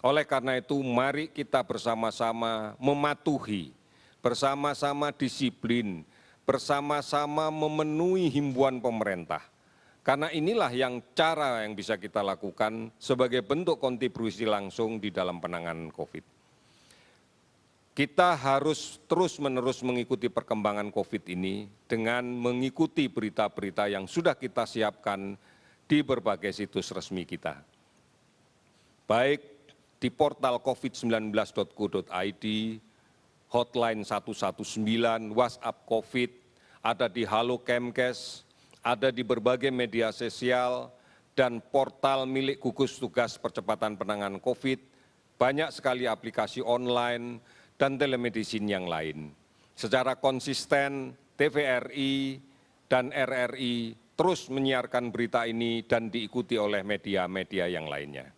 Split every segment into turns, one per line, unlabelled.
Oleh karena itu, mari kita bersama-sama mematuhi, bersama-sama disiplin, bersama-sama memenuhi himbauan pemerintah. Karena inilah cara yang bisa kita lakukan sebagai bentuk kontribusi langsung di dalam penanganan COVID. Kita harus terus-menerus mengikuti perkembangan COVID ini dengan mengikuti berita-berita yang sudah kita siapkan di berbagai situs resmi kita. Baik di portal covid19.go.id, hotline 119, WhatsApp COVID, ada di Halo Kemkes, ada di berbagai media sosial, dan portal milik gugus tugas percepatan penanganan COVID, banyak sekali aplikasi online dan telemedicine yang lain. Secara konsisten, TVRI dan RRI terus menyiarkan berita ini dan diikuti oleh media-media yang lainnya.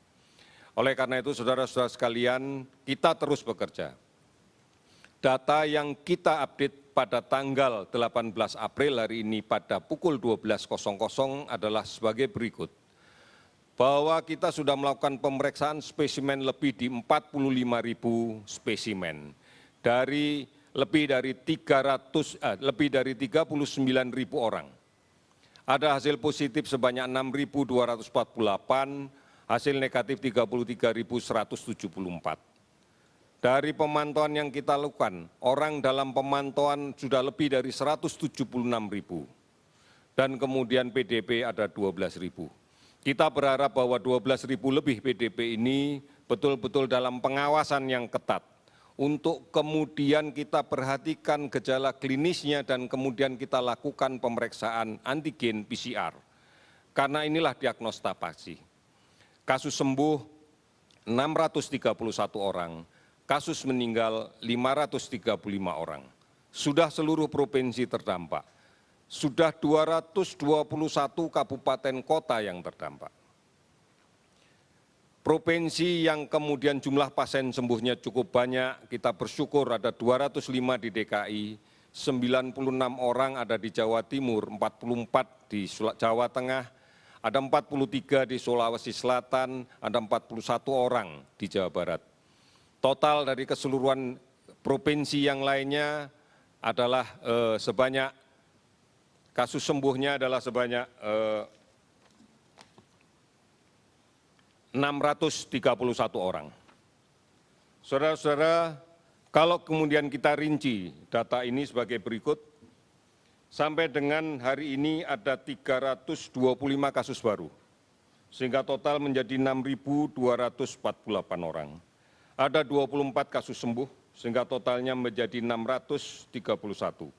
Oleh karena itu, saudara-saudara sekalian, kita terus bekerja. Data yang kita update pada tanggal 18 April hari ini pada pukul 12.00 adalah sebagai berikut. Bahwa kita sudah melakukan pemeriksaan spesimen lebih di 45.000 spesimen dari lebih dari 39.000 orang. Ada hasil positif sebanyak 6.248, hasil negatif 33.174. Dari pemantauan yang kita lakukan, orang dalam pemantauan sudah lebih dari 176.000 dan kemudian PDP ada 12.000. Kita berharap bahwa 12.000 lebih PDP ini betul-betul dalam pengawasan yang ketat untuk kemudian kita perhatikan gejala klinisnya dan kemudian kita lakukan pemeriksaan antigen PCR. Karena inilah diagnosa pasti. Kasus sembuh 631 orang. Kasus meninggal 535 orang. Sudah seluruh provinsi terdampak. Sudah 221 kabupaten kota yang terdampak. Provinsi yang kemudian jumlah pasien sembuhnya cukup banyak, kita bersyukur ada 205 di DKI, 96 orang ada di Jawa Timur, 44 di Jawa Tengah, ada 43 di Sulawesi Selatan, ada 41 orang di Jawa Barat. Total dari keseluruhan provinsi yang lainnya adalah sebanyak, kasus sembuhnya adalah sebanyak 631 orang. Saudara-saudara, kalau kemudian kita rinci data ini sebagai berikut, sampai dengan hari ini ada 325 kasus baru, sehingga total menjadi 6.248 orang. Ada 24 kasus sembuh, sehingga totalnya menjadi 631.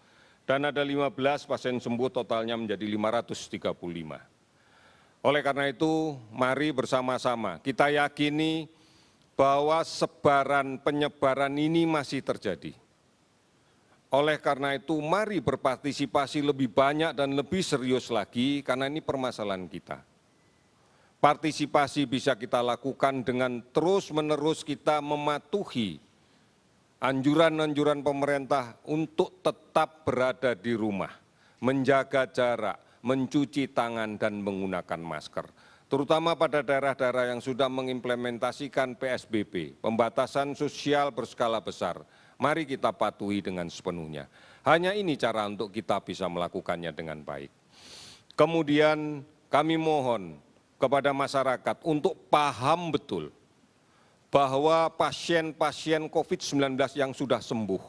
Dan ada 15 pasien sembuh, totalnya menjadi 535. Oleh karena itu, mari bersama-sama kita yakini bahwa penyebaran ini masih terjadi. Oleh karena itu, mari berpartisipasi lebih banyak dan lebih serius lagi, karena ini permasalahan kita. Partisipasi bisa kita lakukan dengan terus-menerus kita mematuhi anjuran-anjuran pemerintah untuk tetap berada di rumah, menjaga jarak, mencuci tangan dan menggunakan masker. Terutama pada daerah-daerah yang sudah mengimplementasikan PSBB, pembatasan sosial berskala besar. Mari kita patuhi dengan sepenuhnya. Hanya ini cara untuk kita bisa melakukannya dengan baik. Kemudian kami mohon kepada masyarakat untuk paham betul bahwa pasien-pasien COVID-19 yang sudah sembuh,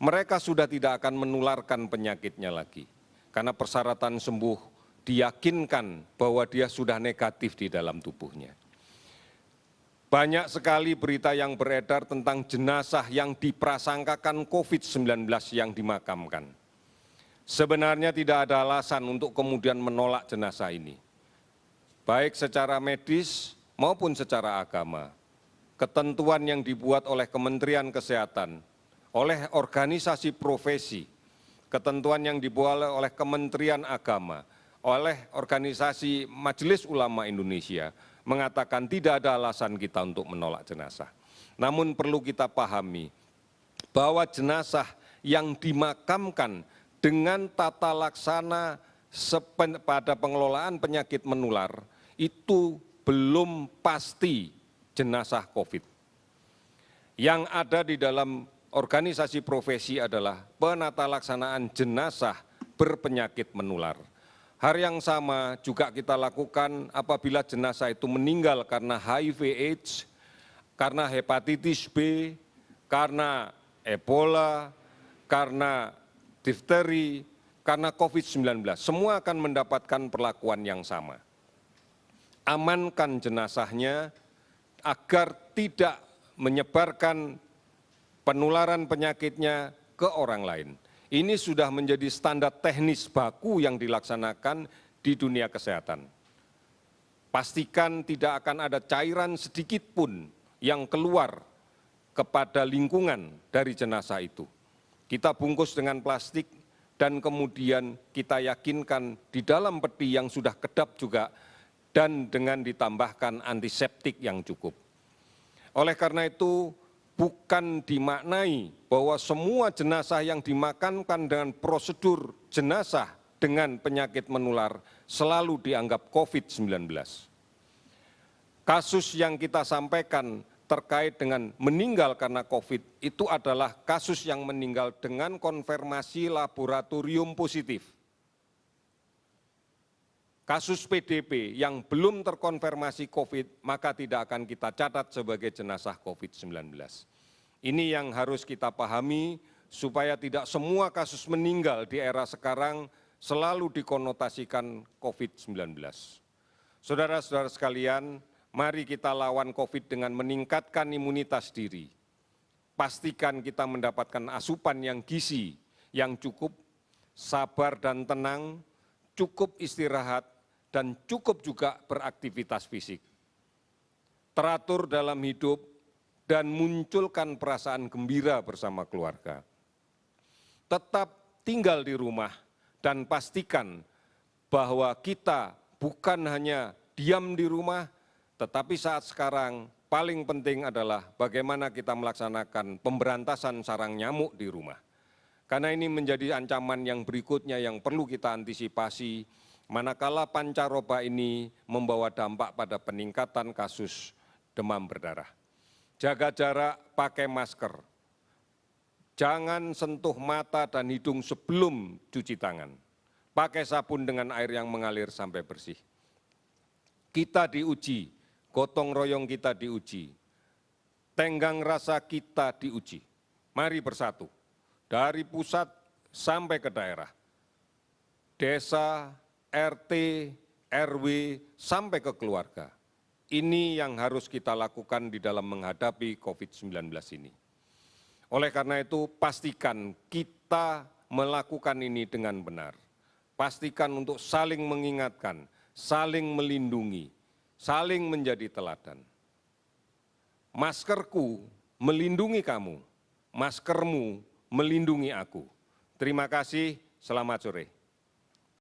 mereka sudah tidak akan menularkan penyakitnya lagi. Karena persyaratan sembuh diyakinkan bahwa dia sudah negatif di dalam tubuhnya. Banyak sekali berita yang beredar tentang jenazah yang diprasangkakan COVID-19 yang dimakamkan. Sebenarnya tidak ada alasan untuk kemudian menolak jenazah ini. Baik secara medis maupun secara agama. Ketentuan yang dibuat oleh Kementerian Kesehatan, oleh organisasi profesi, ketentuan yang dibuat oleh Kementerian Agama, oleh organisasi Majelis Ulama Indonesia, mengatakan tidak ada alasan kita untuk menolak jenazah. Namun perlu kita pahami bahwa jenazah yang dimakamkan dengan tata laksana pada pengelolaan penyakit menular itu belum pasti jenazah COVID. Yang ada di dalam organisasi profesi adalah penata laksanaan jenazah berpenyakit menular. Hal yang sama juga kita lakukan apabila jenazah itu meninggal karena HIV/AIDS, karena hepatitis B, karena Ebola, karena difteri, karena COVID-19. Semua akan mendapatkan perlakuan yang sama. Amankan jenazahnya agar tidak menyebarkan penularan penyakitnya ke orang lain. Ini sudah menjadi standar teknis baku yang dilaksanakan di dunia kesehatan. Pastikan tidak akan ada cairan sedikit pun yang keluar kepada lingkungan dari jenazah itu. Kita bungkus dengan plastik dan kemudian kita yakinkan di dalam peti yang sudah kedap juga dan dengan ditambahkan antiseptik yang cukup. Oleh karena itu, bukan dimaknai bahwa semua jenazah yang dimakamkan dengan prosedur jenazah dengan penyakit menular selalu dianggap COVID-19. Kasus yang kita sampaikan terkait dengan meninggal karena COVID itu adalah kasus yang meninggal dengan konfirmasi laboratorium positif. Kasus PDP yang belum terkonfirmasi COVID, maka tidak akan kita catat sebagai jenazah COVID-19. Ini yang harus kita pahami supaya tidak semua kasus meninggal di era sekarang selalu dikonotasikan COVID-19. Saudara-saudara sekalian, mari kita lawan COVID dengan meningkatkan imunitas diri. Pastikan kita mendapatkan asupan yang gizi, yang cukup, sabar dan tenang, cukup istirahat, dan cukup juga beraktivitas fisik. Teratur dalam hidup dan munculkan perasaan gembira bersama keluarga. Tetap tinggal di rumah dan pastikan bahwa kita bukan hanya diam di rumah, tetapi saat sekarang paling penting adalah bagaimana kita melaksanakan pemberantasan sarang nyamuk di rumah. Karena ini menjadi ancaman yang berikutnya yang perlu kita antisipasi, manakala pancaroba ini membawa dampak pada peningkatan kasus demam berdarah. Jaga jarak, pakai masker. Jangan sentuh mata dan hidung sebelum cuci tangan. Pakai sabun dengan air yang mengalir sampai bersih. Kita diuji, gotong royong kita diuji. Tenggang rasa kita diuji. Mari bersatu. Dari pusat sampai ke daerah. Desa, RT, RW, sampai ke keluarga. Ini yang harus kita lakukan di dalam menghadapi COVID-19 ini. Oleh karena itu, pastikan kita melakukan ini dengan benar. Pastikan untuk saling mengingatkan, saling melindungi, saling menjadi teladan. Maskerku melindungi kamu, maskermu melindungi aku. Terima kasih, selamat sore.